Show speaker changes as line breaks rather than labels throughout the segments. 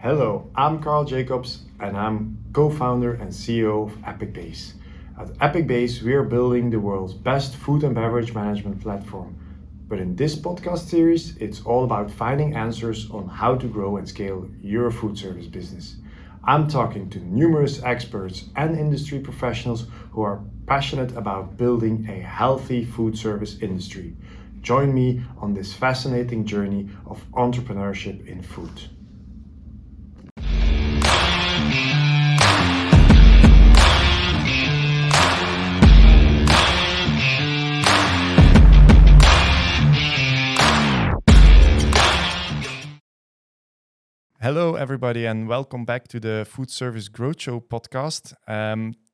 Hello, I'm Carl Jacobs and I'm co-founder and CEO of Apicbase. At Apicbase, we are building the world's best food and beverage management platform. But in this podcast series, it's all about finding answers on how to grow and scale your food service business. I'm talking to numerous experts and industry professionals who are passionate about building a healthy food service industry. Join me on this fascinating journey of entrepreneurship in food. Hello, everybody, and welcome back to the Food Service Growth Show podcast.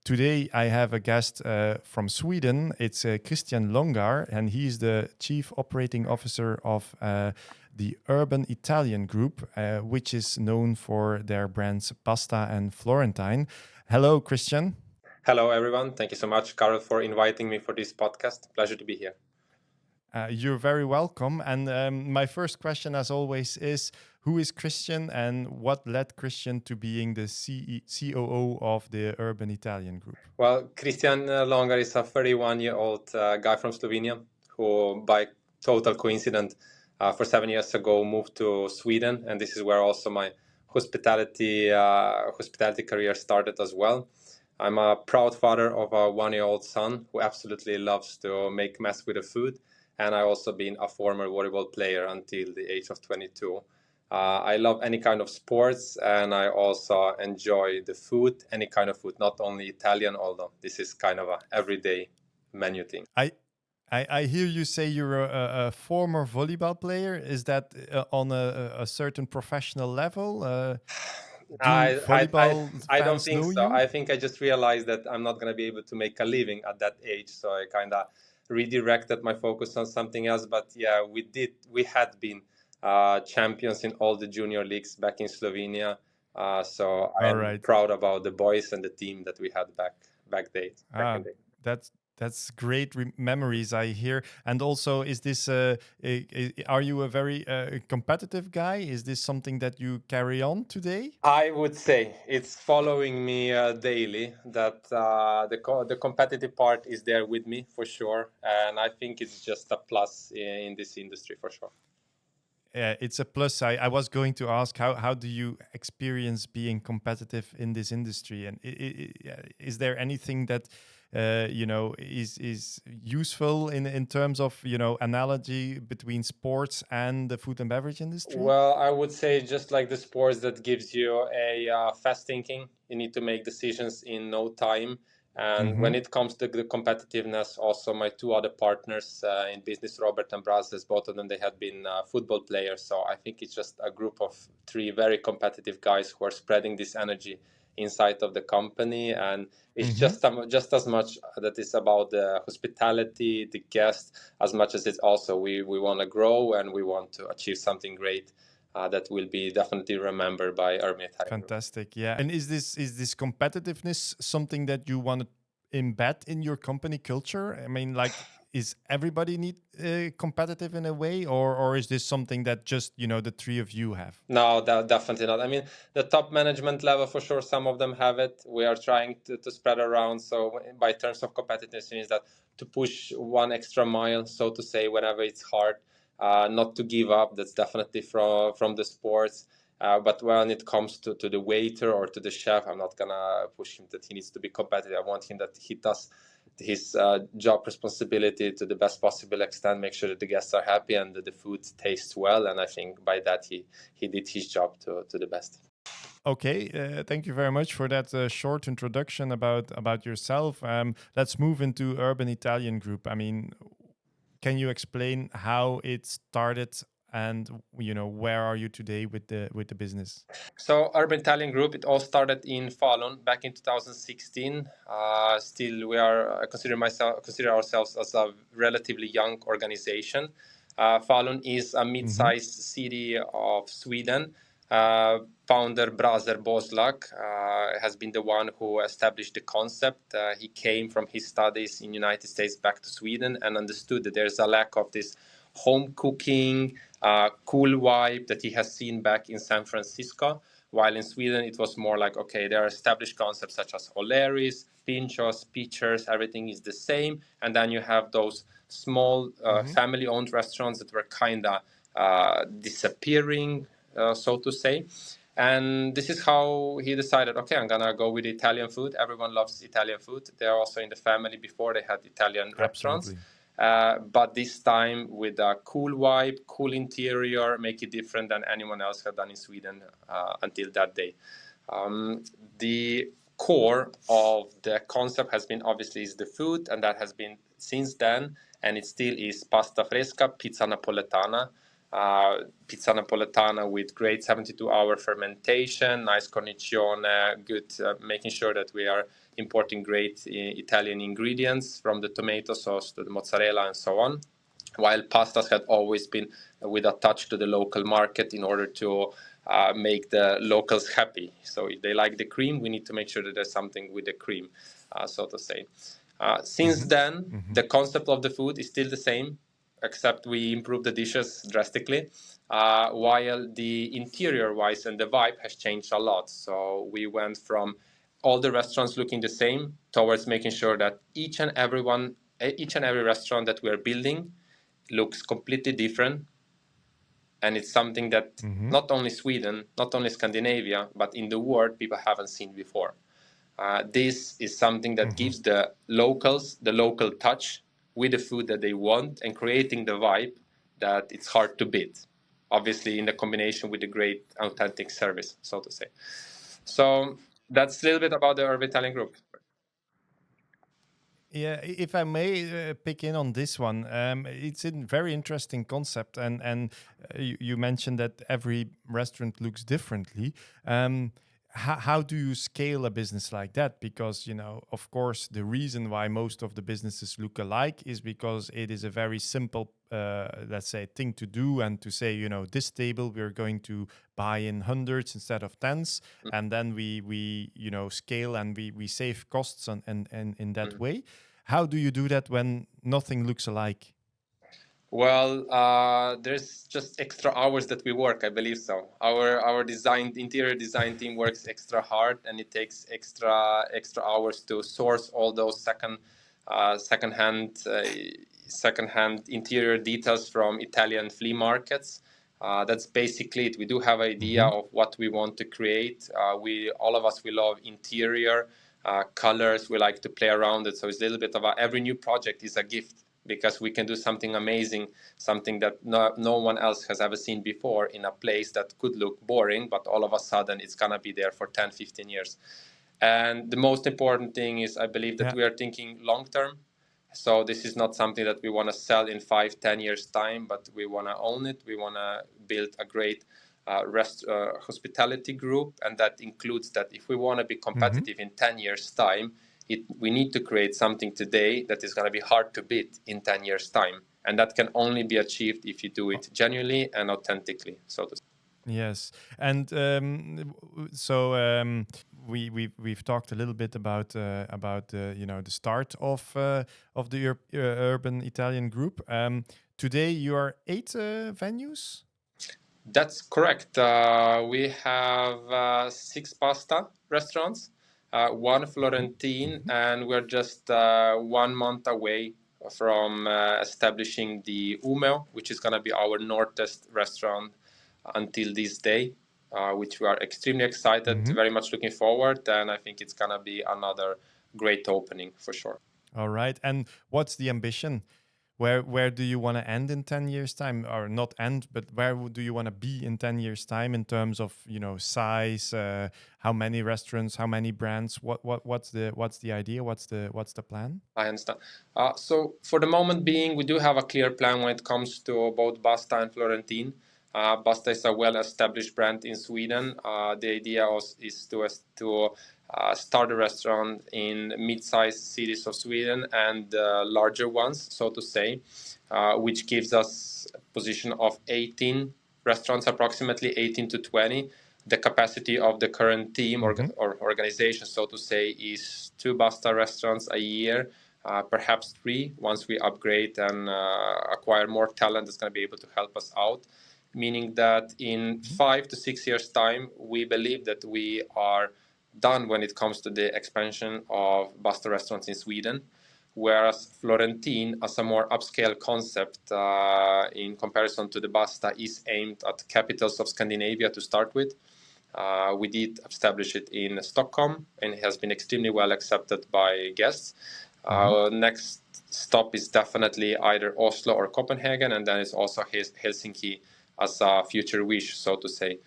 Today, I have a guest from Sweden. It's Kristjan Longar, and he's the Chief Operating Officer of the Urban Italian Group, which is known for their brands Pasta and Florentine. Hello, Kristjan.
Hello, everyone. Thank you so much, Carl, for inviting me for this podcast. Pleasure to be here.
You're very welcome. And my first question, as always, is who is Kristjan and what led Kristjan to being the COO of the Urban Italian Group?
Well, Kristjan Longar is a 31-year-old guy from Slovenia who, by total coincidence, for 7 years ago moved to Sweden. And this is where also my hospitality career started as well. I'm a proud father of a 1-year-old son who absolutely loves to make mess with the food. And I also been a former volleyball player until the age of 22. I love any kind of sports, and I also enjoy the food, any kind of food, not only Italian, although this is kind of a everyday menu thing.
I hear you say you're a former volleyball player. Is that on a certain professional level?
I don't think
know
so.
you?
I think I just realized that I'm not going to be able to make a living at that age, so I kind of redirected my focus on something else. But yeah, we had been champions in all the junior leagues back in Slovenia. So I'm proud about the boys and the team that we had back in the day.
That's great memories I hear. And also, is this are you a very competitive guy? Is this something that you carry on today?
I would say it's following me daily. That the competitive part is there with me for sure, and I think it's just a plus in this industry for sure.
It's a plus. I was going to ask how do you experience being competitive in this industry, and is there anything that is useful in terms of analogy between sports and the food and beverage industry?
Well, I would say just like the sports that gives you a fast thinking, you need to make decisions in no time. And when it comes to the competitiveness, also my two other partners in business, Robert and Brazos, both of them, they had been football players. So I think it's just a group of three very competitive guys who are spreading this energy inside of the company. And it's just as much that it's about the hospitality, the guest, as much as it's also we want to grow and we want to achieve something great. That will be definitely remembered by Urban Italian Group.
Fantastic, yeah. And is this competitiveness something that you want to embed in your company culture? I mean, like, is everybody need competitive in a way, or is this something that just the three of you have?
No, definitely not. I mean, the top management level for sure, some of them have it. We are trying to spread around. So by terms of competitiveness, means that to push one extra mile, so to say, whenever it's hard. Not to give up. That's definitely from the sports. But when it comes to the waiter or to the chef, I'm not gonna push him that he needs to be competitive. I want him that he does his job responsibility to the best possible extent, make sure that the guests are happy and that the food tastes well. And I think by that he did his job to the best.
Okay, thank you very much for that short introduction about yourself. Let's move into Urban Italian Group. I mean, can you explain how it started and where are you today with the business?
So Urban Italian Group, it all started in Falun back in 2016. Still, we are consider ourselves as a relatively young organization. Falun is a mid-sized city of Sweden. Founder Brazer Boslak has been the one who established the concept. He came from his studies in the United States back to Sweden and understood that there's a lack of this home cooking, cool vibe that he has seen back in San Francisco, while in Sweden it was more like, okay, there are established concepts such as O'Learys, Pinchos, Pitchers, everything is the same, and then you have those small family-owned restaurants that were kind of disappearing, so to say. And this is how he decided, okay, I'm gonna go with Italian food. Everyone loves Italian food. They're also in the family before they had Italian restaurants. But this time with a cool vibe, cool interior, make it different than anyone else had done in Sweden until that day. The core of the concept has been obviously is the food, and that has been since then, and it still is pasta fresca, pizza napoletana. Pizza napoletana with great 72-hour fermentation, nice cornicione, good, making sure that we are importing great Italian ingredients from the tomato sauce to the mozzarella and so on. While pastas had always been with a touch to the local market in order to make the locals happy. So if they like the cream, we need to make sure that there's something with the cream, so to say. Since then, the concept of the food is still the same, except we improved the dishes drastically, while the interior-wise and the vibe has changed a lot. So we went from all the restaurants looking the same towards making sure that each and every restaurant that we are building looks completely different. And it's something that not only Sweden, not only Scandinavia, but in the world, people haven't seen before. This is something that gives the locals the local touch with the food that they want and creating the vibe that it's hard to beat. Obviously, in the combination with the great authentic service, so to say. So that's a little bit about the Urban Italian Group.
Yeah, if I may pick in on this one, it's a very interesting concept, and you mentioned that every restaurant looks differently. How do you scale a business like that? Because, of course, the reason why most of the businesses look alike is because it is a very simple, let's say, thing to do, and to say, this table we're going to buy in hundreds instead of tens, and then we scale and we save costs and in that way. How do you do that when nothing looks alike?
Well, there's just extra hours that we work, I believe so. Our interior design team works extra hard, and it takes extra hours to source all those secondhand interior details from Italian flea markets. That's basically it. We do have an idea of what we want to create. All of us, we love interior colors. We like to play around it. So it's a little bit of every new project is a gift, because we can do something amazing, something that no one else has ever seen before in a place that could look boring, but all of a sudden it's going to be there for 10, 15 years. And the most important thing is, I believe that we are thinking long term. So this is not something that we want to sell in 5, 10 years time, but we want to own it. We want to build a great hospitality group, and that includes that if we want to be competitive in 10 years time, we need to create something today that is going to be hard to beat in 10 years time, and that can only be achieved if you do it genuinely and authentically, so to say.
Yes, and we've talked a little bit about the start of the Urban Italian Group. Today you are 8 venues.
That's correct. We have 6 pasta restaurants, 1 Florentine, and we're just 1 month away from establishing the Umeo, which is going to be our northest restaurant until this day, which we are extremely excited, very much looking forward, and I think it's going to be another great opening for sure.
All right. And what's the ambition? Where do you want to end in 10 years time, or not end, but where do you want to be in 10 years time in terms of, size, how many restaurants, how many brands, what's the idea? What's the plan?
I understand. So for the moment being, we do have a clear plan when it comes to both Basta and Florentine. Basta is a well-established brand in Sweden. The idea is to start a restaurant in mid-sized cities of Sweden and larger ones, so to say, which gives us a position of 18 restaurants, approximately 18 to 20. The capacity of the current team or organization, so to say, is 2 Basta restaurants a year, perhaps 3 once we upgrade and acquire more talent that's going to be able to help us out. meaning that in 5 to 6 years' time, we believe that we are done when it comes to the expansion of Basta restaurants in Sweden, whereas Florentine, as a more upscale concept in comparison to the Basta, is aimed at capitals of Scandinavia to start with. We did establish it in Stockholm, and it has been extremely well accepted by guests. Next stop is definitely either Oslo or Copenhagen, and then it's also Helsinki as a future wish, so to say.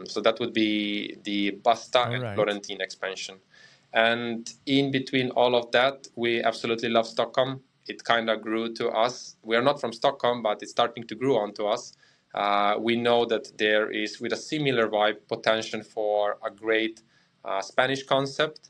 So that would be the Basta and Florentine expansion. And in between all of that, we absolutely love Stockholm. It kind of grew to us. We are not from Stockholm, but it's starting to grow onto us. We know that there is, with a similar vibe, potential for a great Spanish concept,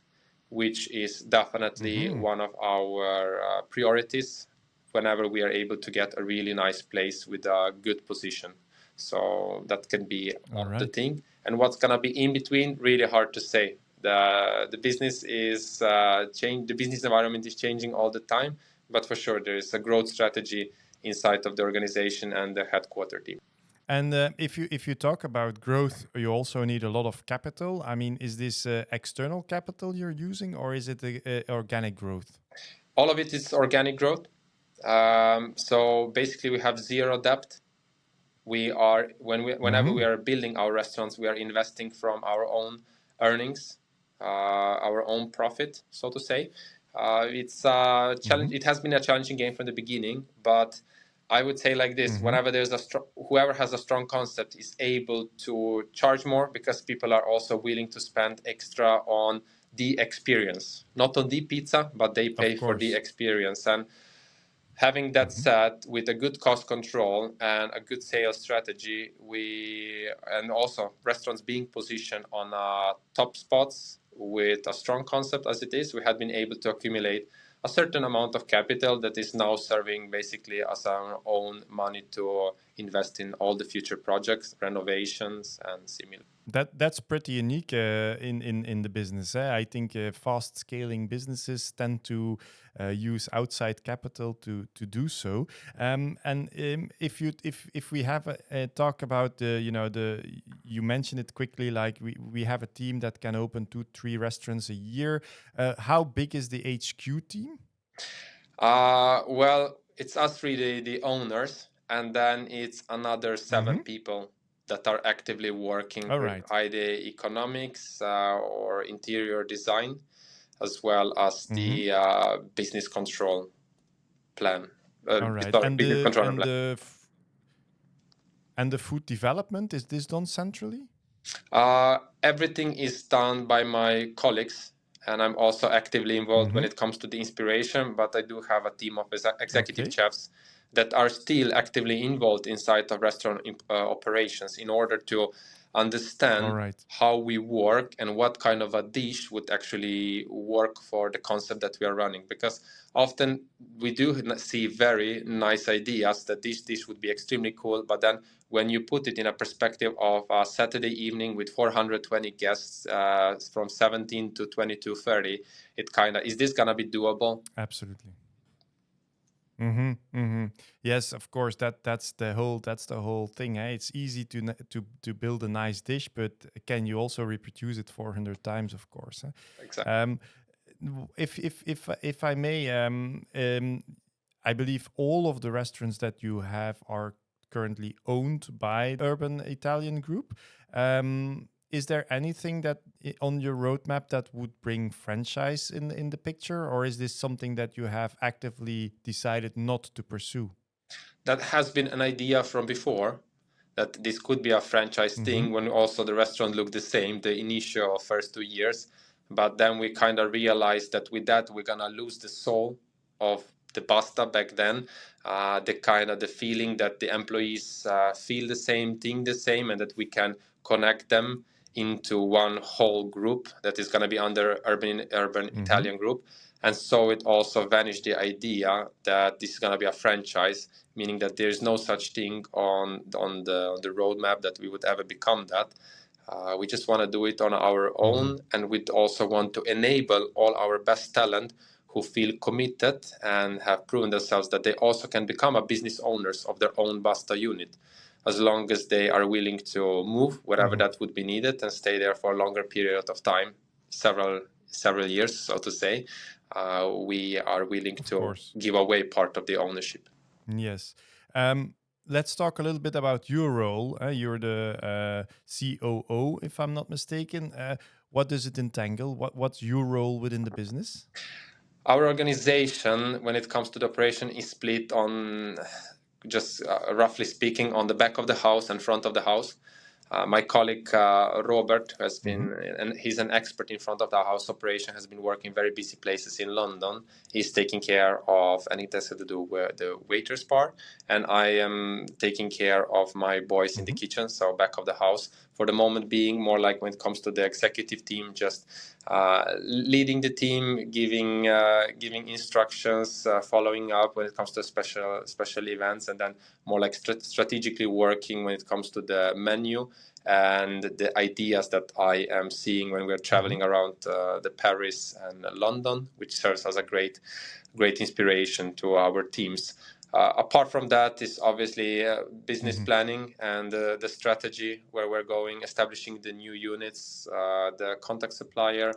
which is definitely one of our priorities whenever we are able to get a really nice place with a good position. So that can be the thing. And what's going to be in between, really hard to say. The business is the business environment is changing all the time, but for sure there is a growth strategy inside of the organization and the headquarter team.
And if you talk about growth, you also need a lot of capital. I mean, is this external capital you're using, or is it organic growth?
All of it is organic growth. So basically, we have zero debt. We are whenever we are building our restaurants, we are investing from our own earnings, our own profit, so to say. It's a challenge. It has been a challenging game from the beginning, but I would say like this: whenever there's whoever has a strong concept is able to charge more, because people are also willing to spend extra on the experience, not on the pizza, but they pay for the experience. And having that said, with a good cost control and a good sales strategy, and also restaurants being positioned on top spots with a strong concept as it is, we have been able to accumulate a certain amount of capital that is now serving basically as our own money to invest in all the future projects, renovations, and similar.
That's pretty unique in the business. I think fast scaling businesses tend to use outside capital to do so. And if we have a talk about you mentioned it quickly, like we have a team that can open 2-3 restaurants a year. How big is the HQ team?
Well, it's us three, the owners, and then it's another 7 people that are actively working with either economics or interior design, as well as the business control plan.
Business control plan. And the food development, is this done centrally?
Everything is done by my colleagues, and I'm also actively involved when it comes to the inspiration, but I do have a team of executive chefs that are still actively involved inside of restaurant operations in order to understand how we work and what kind of a dish would actually work for the concept that we are running. Because often we do see very nice ideas that this dish would be extremely cool, but then when you put it in a perspective of a Saturday evening with 420 guests from 17 to 22:30, it kind of, is this gonna be doable?
Absolutely. Yes, of course. That's the whole thing. It's easy to build a nice dish, but can you also reproduce it 400 times? Of course.
Exactly.
If I may, I believe all of the restaurants that you have are currently owned by Urban Italian Group. Is there anything that on your roadmap that would bring franchise in the picture, or is this something that you have actively decided not to pursue?
That has been an idea from before, that this could be a franchise thing, when also the restaurant looked the same the initial first 2 years. But then we kind of realized that with that we're gonna lose the soul of the Basta back then, the feeling that the employees feel the same, think the same, and that we can connect them into one whole group that is going to be under Urban Italian Group. And so it also vanished the idea that this is going to be a franchise, meaning that there's no such thing on the roadmap that we would ever become that. We just want to do it on our own, and we also want to enable all our best talent who feel committed and have proven themselves that they also can become a business owners of their own Basta unit. as long as they are willing to move wherever that would be needed and stay there for a longer period of time, several years, so to say. We are willing to give away part of the ownership.
Yes. Let's talk a little bit about your role. You're the COO, if I'm not mistaken. What does it entangle? What's your role within the business?
Our organization, when it comes to the operation, is split on, just roughly speaking, on the back of the house and front of the house. My colleague Robert has been, and he's an expert in front of the house operation, has been working very busy places in London. He's taking care of anything to do with the waiters part, and I am taking care of my boys in the kitchen, so back of the house. For the moment being, more like when it comes to the executive team, just leading the team, giving instructions, following up when it comes to special events, and then more like strategically working when it comes to the menu and the ideas that I am seeing when we're traveling around the Paris and London, which serves as a great inspiration to our teams. Apart from that is obviously business planning and the strategy, where we're going, establishing the new units, the contact supplier,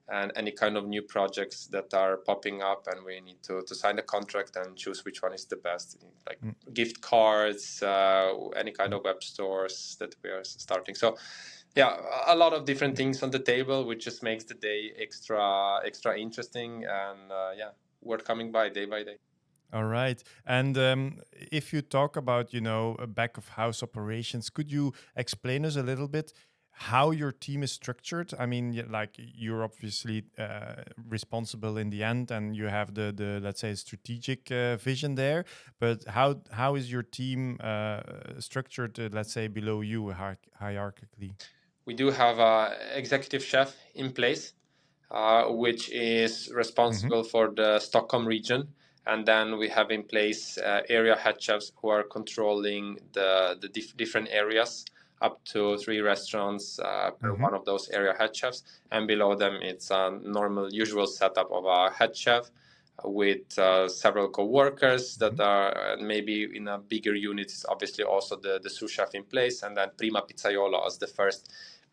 and any kind of new projects that are popping up, and we need to sign a contract and choose which one is the best, like gift cards, any kind of web stores that we are starting. So yeah, a lot of different things on the table, which just makes the day extra interesting, and we're coming by day.
All right. And if you talk about, back of house operations, could you explain us a little bit how your team is structured? I mean, like, you're obviously responsible in the end, and you have the let's say, strategic vision there. But how is your team structured, let's say, below you hierarchically?
We do have an executive chef in place, which is responsible for the Stockholm region. And then we have in place area head chefs who are controlling the different areas, up to 3 restaurants per one of those area head chefs. And below them, it's a normal, usual setup of a head chef with several co-workers that are maybe in a bigger unit. Is obviously also the sous chef in place, and then prima pizzaiolo as the first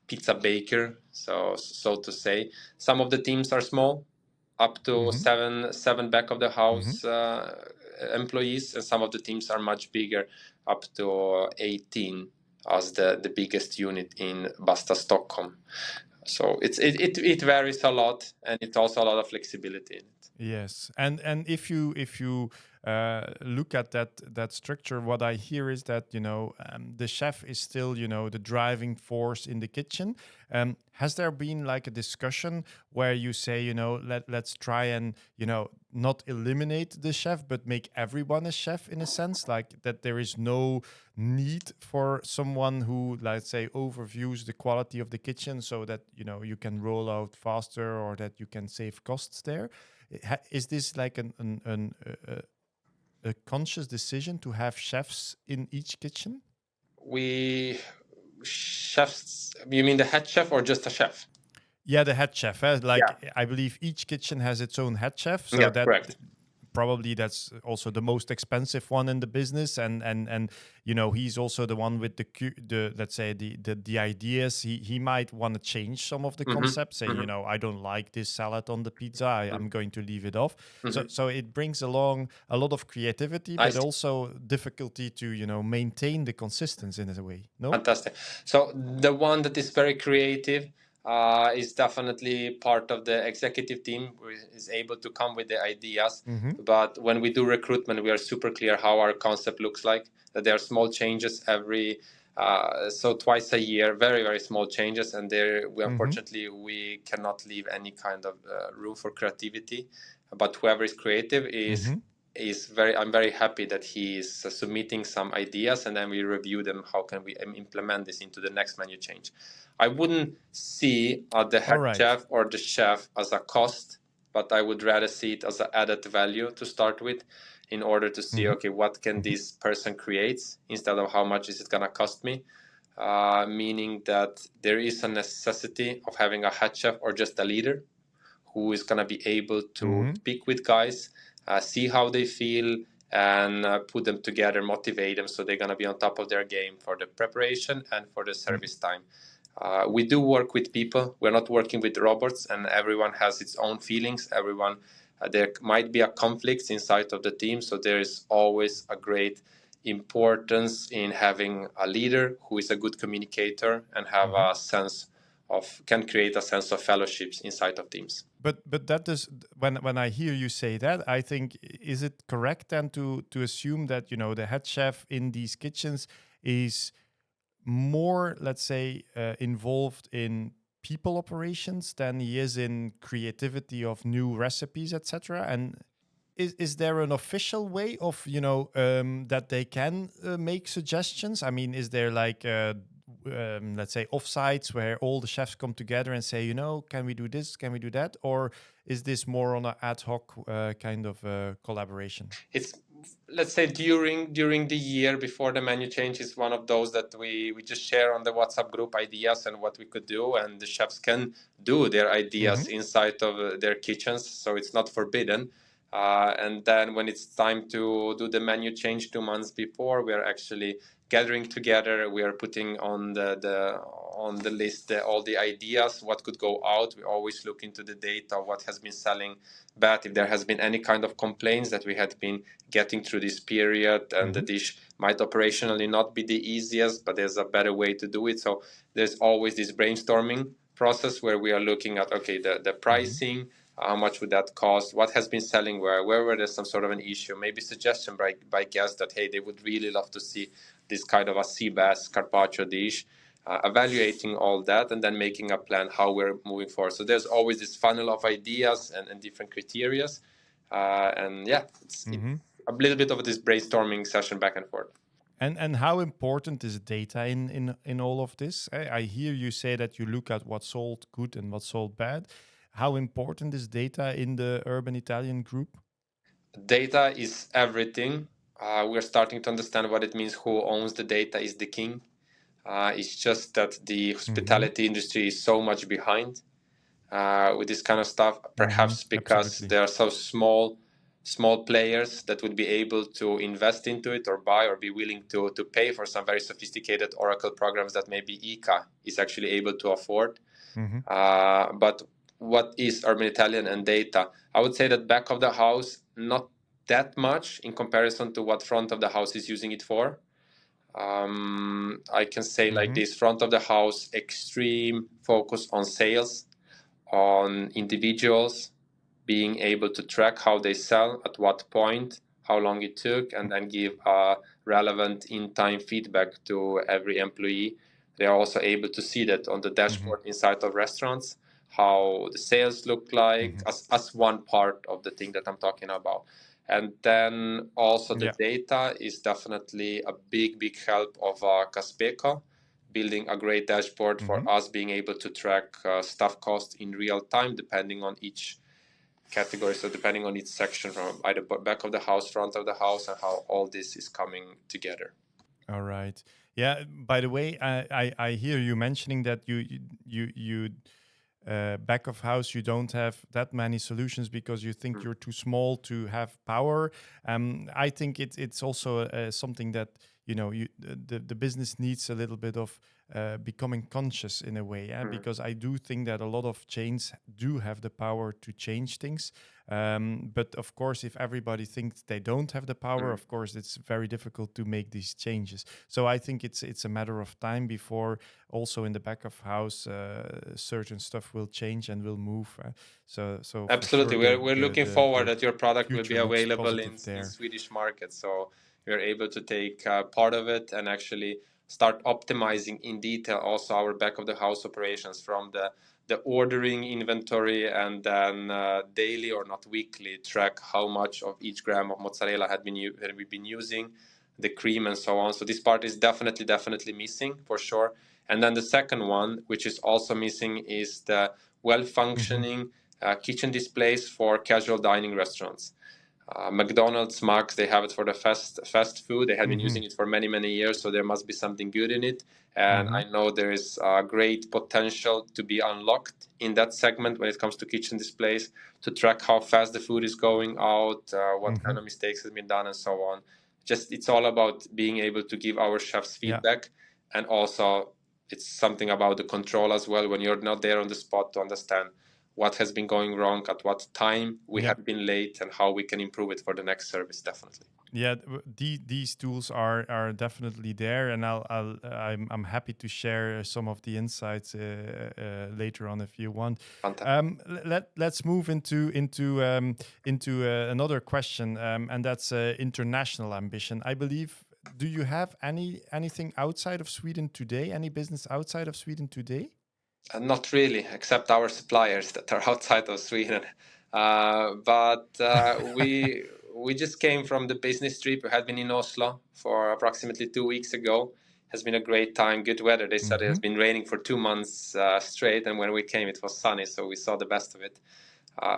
pizza baker, so to say. Some of the teams are small, up to seven back of the house employees, and some of the teams are much bigger, up to 18 as the biggest unit in Basta Stockholm. So it varies a lot, and it's also a lot of flexibility in it.
Yes, and if you look at that structure, what I hear is that the chef is still the driving force in the kitchen. Has there been like a discussion where you say let's try and not eliminate the chef, but make everyone a chef, in a sense, like that there is no need for someone who, let's say, overviews the quality of the kitchen, so that you can roll out faster, or that you can save costs there? Is this like a conscious decision to have chefs in each kitchen?
Chefs, you mean the head chef or just a chef?
Yeah, the head chef. I believe each kitchen has its own head chef, so that
correct.
Probably that's also the most expensive one in the business, and he's also the one with the let's say the ideas. He might want to change some of the concepts, say I don't like this salad on the pizza, I'm going to leave it off. So it brings along a lot of creativity, but also difficulty to maintain the consistency in a way. No,
fantastic. So the one that is very creative is definitely part of the executive team, who is able to come with the ideas. But when we do recruitment, we are super clear how our concept looks like, that there are small changes every so twice a year, very, very small changes. And there, unfortunately, we cannot leave any kind of room for creativity. But whoever is creative I'm very happy that he is submitting some ideas, and then we review them. How can we implement this into the next menu change? I wouldn't see the head chef or the chef as a cost, but I would rather see it as an added value to start with, in order to see, okay, what can this person create, instead of how much is it going to cost me? Meaning that there is a necessity of having a head chef or just a leader who is going to be able to speak with guys, see how they feel, and put them together, motivate them, so they're going to be on top of their game for the preparation and for the service time. We do work with people. We're not working with robots, and everyone has its own feelings. Everyone, there might be a conflict inside of the team, so there is always a great importance in having a leader who is a good communicator and have a sense of, can create a sense of fellowships inside of teams.
But that is when I hear you say that, I think, is it correct then to assume that, you know, the head chef in these kitchens is more, let's say, involved in people operations than he is in creativity of new recipes, etc.? And is there an official way of, you know, that they can make suggestions? I mean, is there like let's say offsites where all the chefs come together and say, you know, can we do this, can we do that, or is this more on an ad hoc kind of collaboration?
It's, let's say, during the year before the menu change is one of those that we just share on the WhatsApp group ideas and what we could do, and the chefs can do their ideas inside of their kitchens, so it's not forbidden. And then when it's time to do the menu change 2 months before, we are actually gathering together. We are putting on the list all the ideas, what could go out. We always look into the data, what has been selling bad, if there has been any kind of complaints that we had been getting through this period, and the dish might operationally not be the easiest, but there's a better way to do it. So there's always this brainstorming process where we are looking at, okay, the pricing, how much would that cost, what has been selling where there's some sort of an issue, maybe suggestion by guests that, hey, they would really love to see this kind of a sea bass carpaccio dish. Evaluating all that and then making a plan how we're moving forward. So there's always this funnel of ideas and different criterias. And yeah, it's a little bit of this brainstorming session back and forth.
And how important is data in all of this? I hear you say that you look at what sold good and what sold bad. How important is data in the Urban Italian group?
Data is everything. We're starting to understand what it means. Who owns the data is the king. It's just that the hospitality industry is so much behind with this kind of stuff, perhaps because
Absolutely.
they are so small players that would be able to invest into it or buy or be willing to pay for some very sophisticated Oracle programs that maybe ICA is actually able to afford. But what is Urban Italian and data? I would say that back of the house, not that much in comparison to what front of the house is using it for. I can say like this: front of the house, extreme focus on sales, on individuals, being able to track how they sell, at what point, how long it took, and then give relevant in-time feedback to every employee. They are also able to see that on the dashboard inside of restaurants, how the sales look like, as one part of the thing that I'm talking about. And then also the data is definitely a big help of Caspeco, building a great dashboard for us being able to track staff costs in real time, depending on each category. So depending on each section, from either back of the house, front of the house, and how all this is coming together.
All right. Yeah. By the way, I hear you mentioning that you back of house, you don't have that many solutions because you think you're too small to have power. I think it's also something that, you know, the business needs a little bit of becoming conscious in a way, because I do think that a lot of chains do have the power to change things. But of course, if everybody thinks they don't have the power, of course, it's very difficult to make these changes. So I think it's a matter of time before also in the back of house, certain stuff will change and will move. So
absolutely,
sure,
we're looking forward that your product will be
future looks
available in
there.
Swedish market. So we're able to take part of it and actually start optimizing in detail also our back of the house operations, from the ordering inventory, and then daily or not weekly track how much of each gram of mozzarella had we've been using, the cream and so on. So this part is definitely missing for sure. And then the second one, which is also missing, is the well-functioning kitchen displays for casual dining restaurants. McDonald's, Max, they have it for the fast food. They have been using it for many, many years, so there must be something good in it. And I know there is great potential to be unlocked in that segment when it comes to kitchen displays, to track how fast the food is going out, what kind of mistakes have been done, and so on. Just it's all about being able to give our chefs feedback, and also it's something about the control as well when you're not there on the spot to understand what has been going wrong, at what time we have been late, and how we can improve it for the next service. Definitely.
Yeah, these tools are definitely there, and I'm happy to share some of the insights later on if you want. Let's move into another question, and that's international ambition. I believe. Do you have anything outside of Sweden today? Any business outside of Sweden today?
Not really, except our suppliers that are outside of Sweden. But we just came from the business trip. We had been in Oslo for approximately 2 weeks ago. Has been a great time, good weather. They said it has been raining for 2 months straight, and when we came, it was sunny, so we saw the best of it.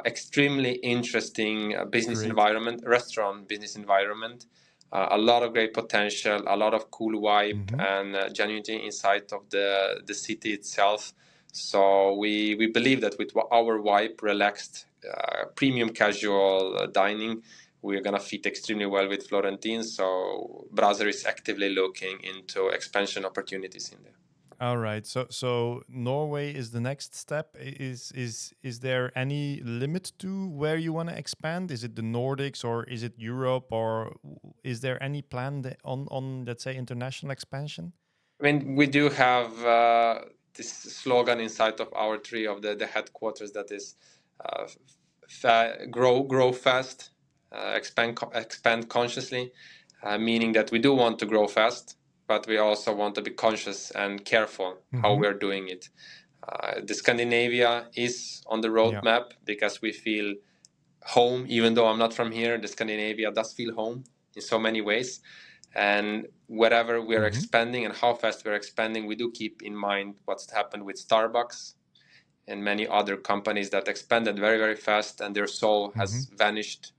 Extremely interesting business environment, restaurant business environment. A lot of great potential, a lot of cool vibe, and genuinity inside of the city itself. So we believe that with our vibe, relaxed, premium casual dining, we're going to fit extremely well with Florentine. So Brother is actively looking into expansion opportunities in there.
All right. So Norway is the next step. Is there any limit to where you want to expand? Is it the Nordics, or is it Europe, or is there any plan on let's say international expansion?
I mean, we do have this slogan inside of our tree of the headquarters that is grow fast, expand consciously, meaning that we do want to grow fast, but we also want to be conscious and careful how we're doing it. The Scandinavia is on the roadmap because we feel home, even though I'm not from here. The Scandinavia does feel home in so many ways. And wherever we're expanding and how fast we're expanding, we do keep in mind what's happened with Starbucks and many other companies that expanded very, very fast, and their soul has vanished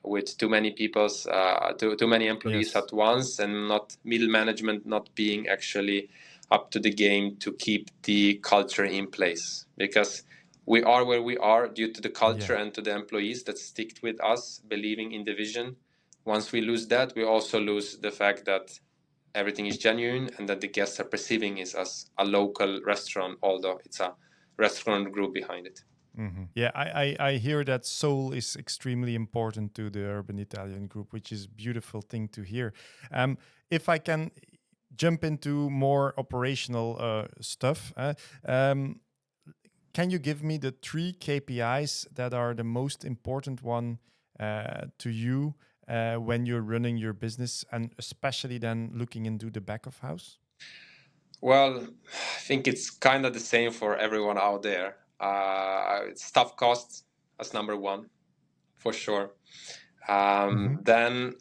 with too many too many employees at once, and not middle management not being actually up to the game to keep the culture in place. Because we are where we are due to the culture and to the employees that stick with us, believing in the vision. Once we lose that, we also lose the fact that everything is genuine and that the guests are perceiving it as a local restaurant, although it's a restaurant group behind it.
Yeah, I hear that soul is extremely important to the Urban Italian Group, which is a beautiful thing to hear. If I can jump into more operational stuff, can you give me the 3 KPIs that are the most important one to you when you're running your business, and especially then looking into the back of house?
Well, I think it's kind of the same for everyone out there. Staff costs as number 1, for sure. Then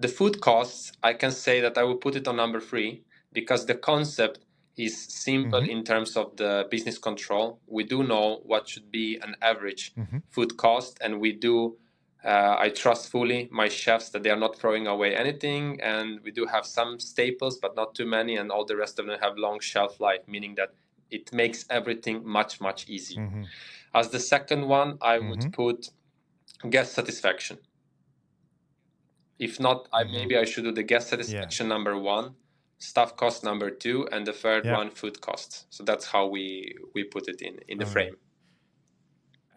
the food costs, I can say that I will put it on number 3, because the concept is simple in terms of the business control. We do know what should be an average food cost, and we do I trust fully my chefs that they are not throwing away anything, and we do have some staples, but not too many, and all the rest of them have long shelf life, meaning that it makes everything much, much easier. As the second one, I would put guest satisfaction. If not, maybe I should do the guest satisfaction number 1, staff cost number 2, and the third one, food costs. So that's how we put it in the frame.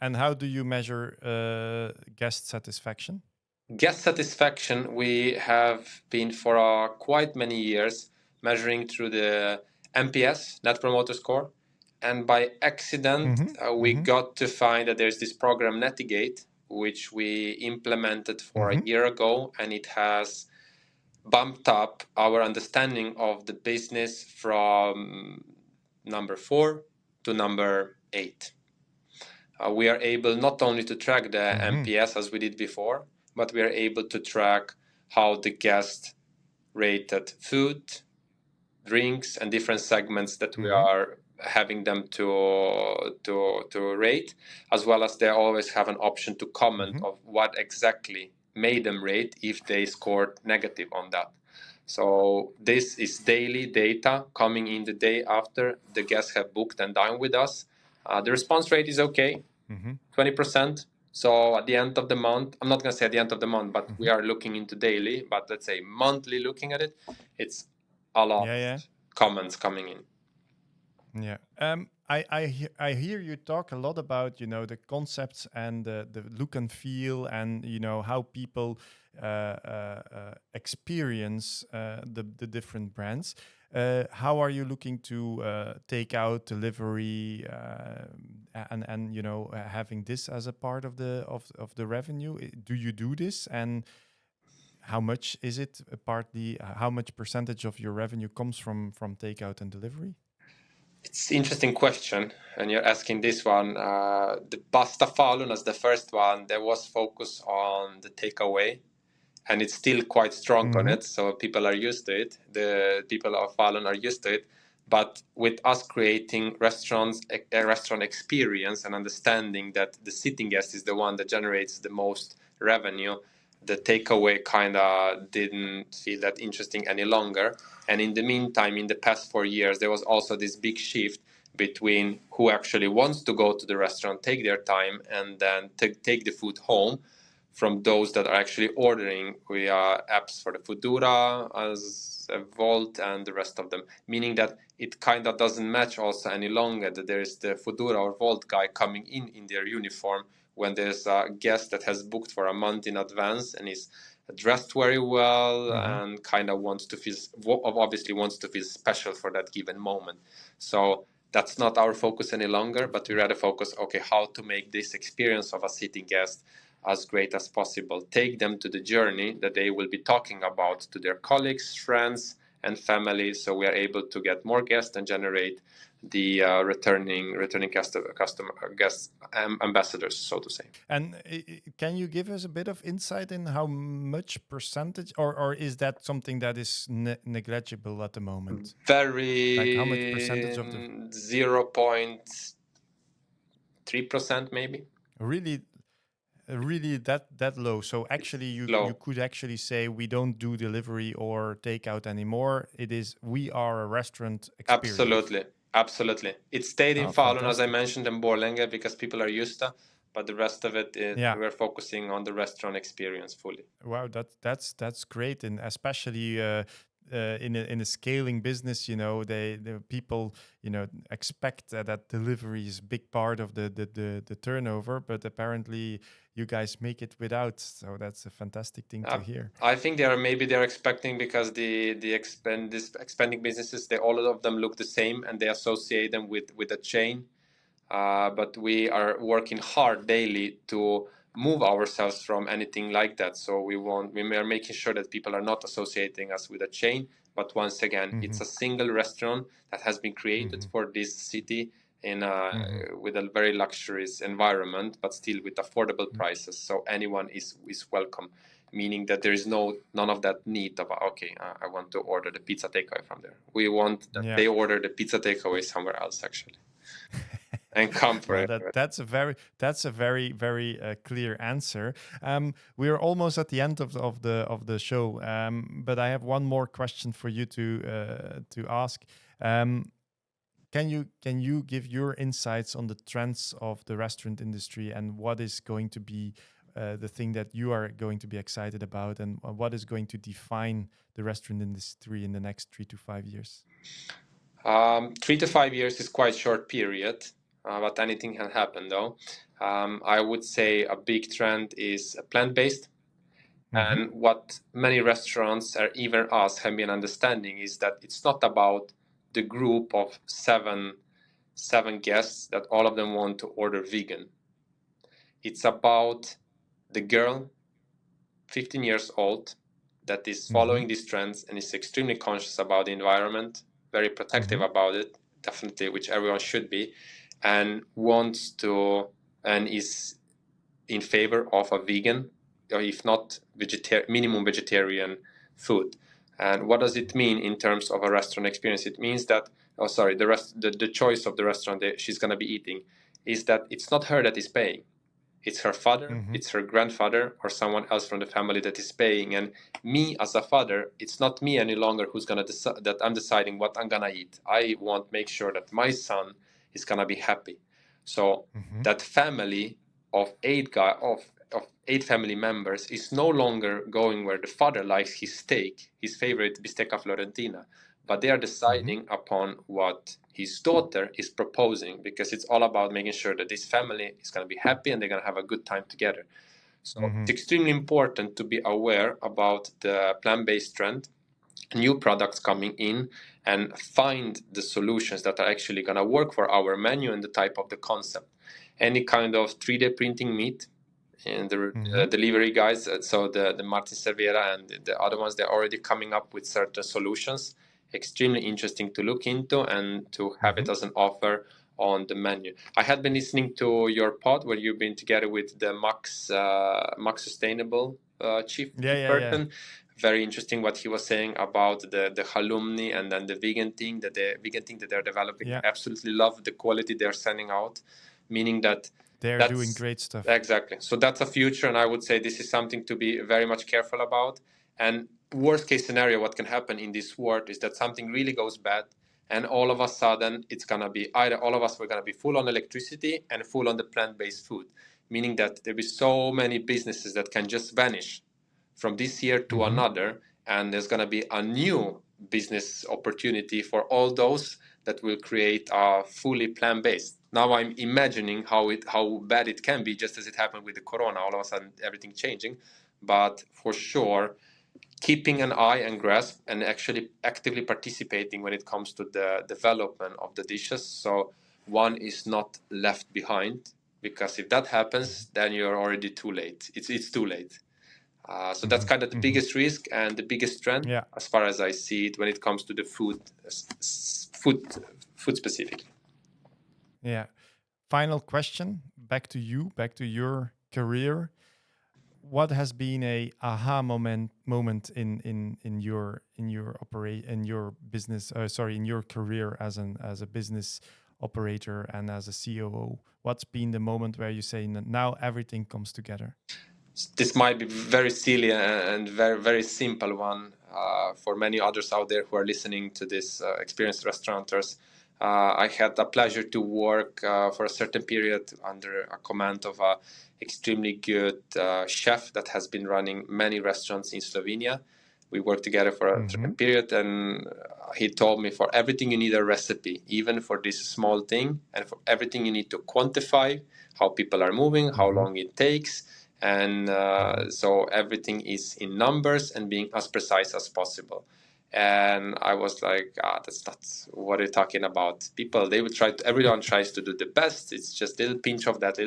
And how do you measure guest satisfaction?
Guest satisfaction, we have been for quite many years measuring through the NPS, Net Promoter Score. And by accident, we got to find that there's this program, Netigate, which we implemented for a year ago, and it has bumped up our understanding of the business from number 4 to number 8. We are able not only to track the NPS as we did before, but we are able to track how the guest rated food, drinks, and different segments that we are having them to rate, as well as they always have an option to comment of what exactly made them rate if they scored negative on that. So this is daily data coming in the day after the guests have booked and dined with us. The response rate is okay, 20%. So at the end of the month, I'm not going to say at the end of the month, but we are looking into daily, but let's say monthly looking at it, it's a lot of comments coming in.
Yeah. I hear you talk a lot about, the concepts and the look and feel and, how people experience the different brands. How are you looking to Takeout Delivery and having this as a part of the revenue? Do you do this? And how much is it partly? How much percentage of your revenue comes from takeout and delivery?
It's an interesting question, and you're asking this one. The pasta falun as the first one, there was focus on the takeaway, and it's still quite strong on it, so people are used to it. The people of Falun are used to it. But with us creating restaurants, a restaurant experience and understanding that the sitting guest is the one that generates the most revenue, the takeaway kind of didn't feel that interesting any longer. And in the meantime, in the past 4 years, there was also this big shift between who actually wants to go to the restaurant, take their time, and then take the food home, from those that are actually ordering via apps for the Foodora, as Volt, and the rest of them. Meaning that it kind of doesn't match also any longer that there is the Foodora or Volt guy coming in their uniform when there's a guest that has booked for a month in advance and is dressed very well and kind of obviously wants to feel special for that given moment. So that's not our focus any longer, but we rather focus, okay, how to make this experience of a sitting guest as great as possible. Take them to the journey that they will be talking about to their colleagues, friends, and family, so we are able to get more guests and generate the returning guest ambassadors, so to say.
And can you give us a bit of insight in how much percentage, or is that something that is negligible at the moment?
Very,
like how much percentage of the
0.3% maybe.
Really that low? So actually you could actually say we don't do delivery or takeout anymore. It is, we are a restaurant experience.
Absolutely. It stayed in Falun, as I mentioned, in Borlänge, because people are used to, but the rest of it is, we're focusing on the restaurant experience fully.
Wow, that's great, and especially in a scaling business, the people expect that delivery is a big part of the turnover, but apparently you guys make it without. So that's a fantastic thing to hear.
I think they're expecting, because the expanding businesses, all of them look the same and they associate them with a chain. But we are working hard daily to move ourselves from anything like that. So we are making sure that people are not associating us with a chain, but once again, it's a single restaurant that has been created for this city in with a very luxurious environment, but still with affordable prices. So anyone is welcome, meaning that there is none of that need of, okay, I want to order the pizza takeaway from there. We want that they order the pizza takeaway somewhere else, actually. And comfort.
Well, that's a very very clear answer. We are almost at the end of the show, but I have one more question for you to ask. Can you give your insights on the trends of the restaurant industry, and what is going to be the thing that you are going to be excited about, and what is going to define the restaurant industry in the next 3 to 5 years?
3 to 5 years is quite short period. But anything can happen, though. I would say a big trend is plant-based. And what many restaurants, or even us, have been understanding is that it's not about the group of seven guests that all of them want to order vegan. It's about the girl, 15 years old, that is following these trends and is extremely conscious about the environment, very protective about it, definitely, which everyone should be, and wants to, and is in favor of a vegan, or if not minimum vegetarian food. And what does it mean in terms of a restaurant experience? It means that, the choice of the restaurant that she's going to be eating is that it's not her that is paying. It's her father, it's her grandfather, or someone else from the family that is paying. And me as a father, it's not me any longer who's gonna decide that I'm deciding what I'm gonna eat. I want to make sure that my son is gonna be happy. So that family of eight family members is no longer going where the father likes his steak, his favorite bistecca florentina, but they are deciding upon what his daughter is proposing, because it's all about making sure that this family is going to be happy and they're going to have a good time together. So it's extremely important to be aware about the plant-based trend, new products coming in, and find the solutions that are actually going to work for our menu and the type of the concept. Any kind of 3D printing meat, and the delivery guys, so the Martin Cervera and the other ones, they're already coming up with certain solutions. Extremely interesting to look into and to have it as an offer on the menu. I had been listening to your pod where you've been together with the Max Sustainable chief person. Very interesting what he was saying about the halloumi and then the vegan thing that they're developing. I absolutely love the quality they're sending out, meaning that
they're doing great stuff.
Exactly. So that's a future, and I would say this is something to be very much careful about. And worst case scenario, what can happen in this world is that something really goes bad, and all of a sudden it's gonna be either all of us we're gonna be full on electricity and full on the plant-based food, meaning that there'll be so many businesses that can just vanish from this year to another, and there's gonna be a new business opportunity for all those that will create a fully plant-based. Now I'm imagining how bad it can be, just as it happened with the corona, all of a sudden everything changing. But for sure, keeping an eye and grasp and actually actively participating when it comes to the development of the dishes. So one is not left behind, because if that happens, then you're already too late. It's too late. So that's kind of the biggest risk and the biggest trend, as far as I see it, when it comes to the food specific.
Yeah. Final question, back to you, back to your career. What has been a aha moment in your business? In your career as a business operator and as a COO? What's been the moment where you say now everything comes together?
This might be very silly and very, very simple one for many others out there who are listening to this, experienced restaurateurs. I had the pleasure to work for a certain period under a command of a extremely good chef that has been running many restaurants in Slovenia. We worked together for a certain period, and he told me, for everything you need a recipe, even for this small thing, and for everything you need to quantify how people are moving, how long it takes. And so everything is in numbers and being as precise as possible. And I was like, that's not what you're talking about. People, they will everyone tries to do the best. It's just a little pinch of that,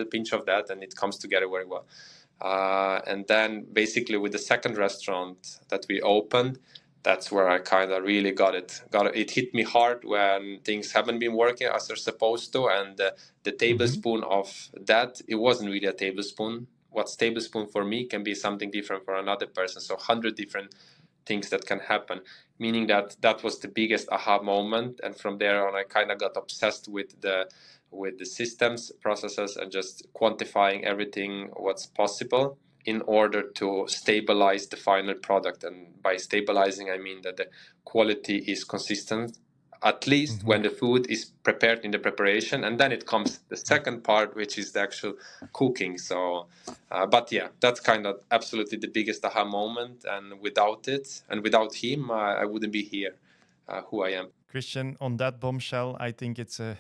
and it comes together very well. And then basically with the second restaurant that we opened, that's where I kind of really got it. It hit me hard when things haven't been working as they're supposed to. And the tablespoon of that, it wasn't really a tablespoon. What's tablespoon for me can be something different for another person. So 100 different things that can happen, meaning that was the biggest aha moment. And from there on, I kind of got obsessed with the systems, processes, and just quantifying everything what's possible in order to stabilize the final product. And by stabilizing, I mean that the quality is consistent, at least when the food is prepared in the preparation, and then it comes the second part, which is the actual cooking. So but yeah, that's kind of absolutely the biggest aha moment, and without it and without him, I wouldn't be here who I am.
Kristjan, on that bombshell, I think it's a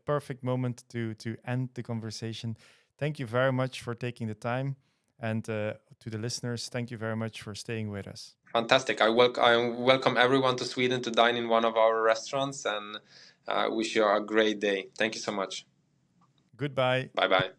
perfect moment to end the conversation. Thank you very much for taking the time, and to the listeners, thank you very much for staying with us.
Fantastic. I welcome everyone to Sweden to dine in one of our restaurants, and wish you a great day. Thank you so much.
Goodbye.
Bye-bye.